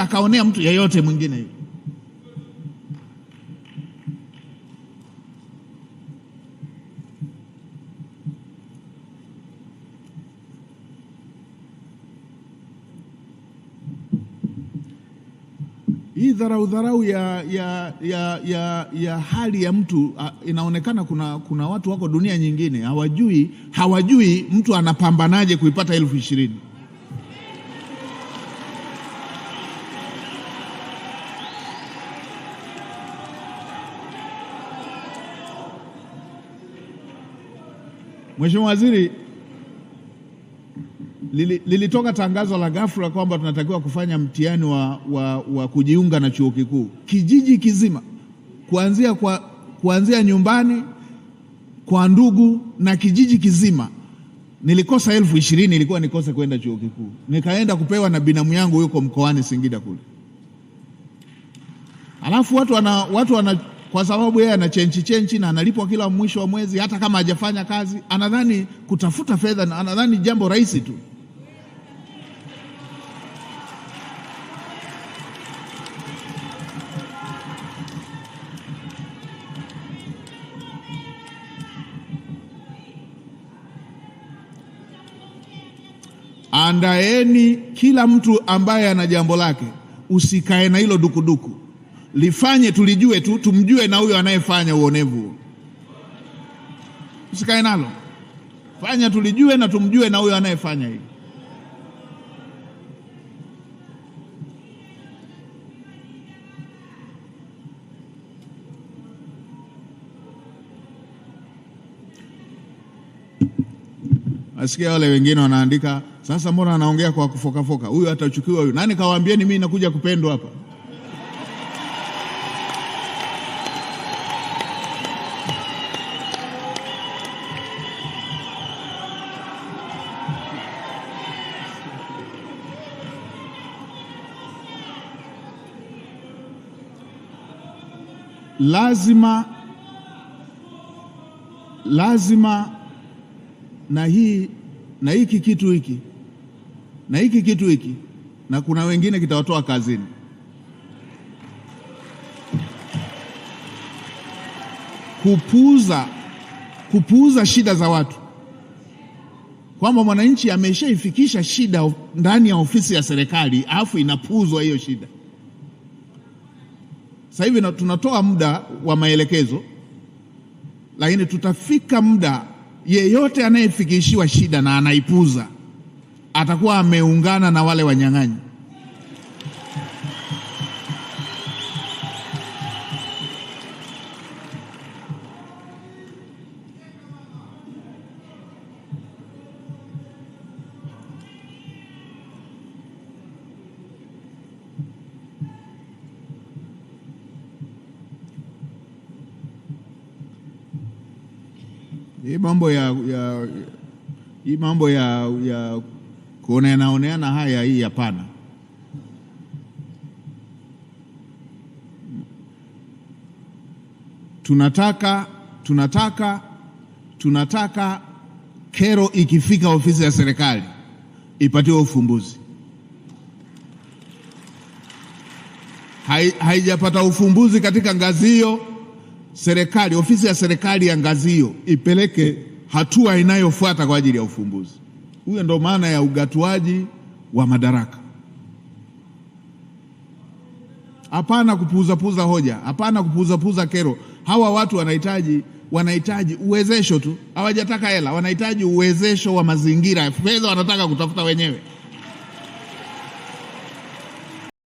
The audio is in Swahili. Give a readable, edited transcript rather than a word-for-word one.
akaonea mtu yeyote mwingine. Hii dharau ya hali ya mtu inaonekana. Kuna watu wako dunia nyingine hawajui mtu anapambanaje kuipata 20,000. Mheshimiwa Waziri, lilitoka tangazo la ghafla kwamba tunatakiwa kufanya mtihani wa kujiunga na chuo kikuu. Kijiji kizima kuanzia nyumbani kwa ndugu na kijiji kizima, nilikosa 20,000 ilikuwa nikose kwenda chuo kikuu. Nikaenda kupewa na binamu yangu yuko mkoani Singida kule. Alafu watu wana kwa sababu yeye ana chenchi na analipwa kila mwisho wa mwezi, hata kama hajafanya kazi, anadhani kutafuta fedha na anadhani jambo rahisi tu. Andaeni kila mtu ambaye ana jambo lake, usikae na hilo dukuduku. Lifanye tulijue tu, tumjue na huyo anayefanya uonevu. Usikae nalo. Fanya tulijue na tumjue na huyo anayefanya hivi. Asikia wale wengine wanaandika, sasa mbona anaongea kwa kufokafoka? Huyu atachukiwa huyu. Nani kawaambieni mimi nakuja kupendwa hapa? Lazima na hiki kitu hiki na kuna wengine kitawatoa kazini. Kupuuza shida za watu, kwamba mwananchi ameshaifikisha shida ndani ya ofisi ya serikali alafu inapuuzwa hiyo shida. Sasa hivi tunatoa muda wa maelekezo, lakini tutafika muda yeyote anayefikishiwa shida na anaipuza atakuwa ameungana na wale wanyang'anyi. Hii mambo ya kuoneana haya, hii hapana. Tunataka kero ikifika ofisi ya serikali ipatiwe ufumbuzi. Haijapata ufumbuzi katika ngazi hiyo, serikali, ofisi ya serikali ya ngazi hiyo ipeleke hatua inayofuata kwa ajili ya ufumbuzi. Huyo ndo maana ya ugatuaji wa madaraka. Hapana kupuuza hoja, hapana kupuuza kero. Hawa watu wanahitaji uwezesho tu, hawajataka hela, wanahitaji uwezesho wa mazingira. Fedha wanataka kutafuta wenyewe.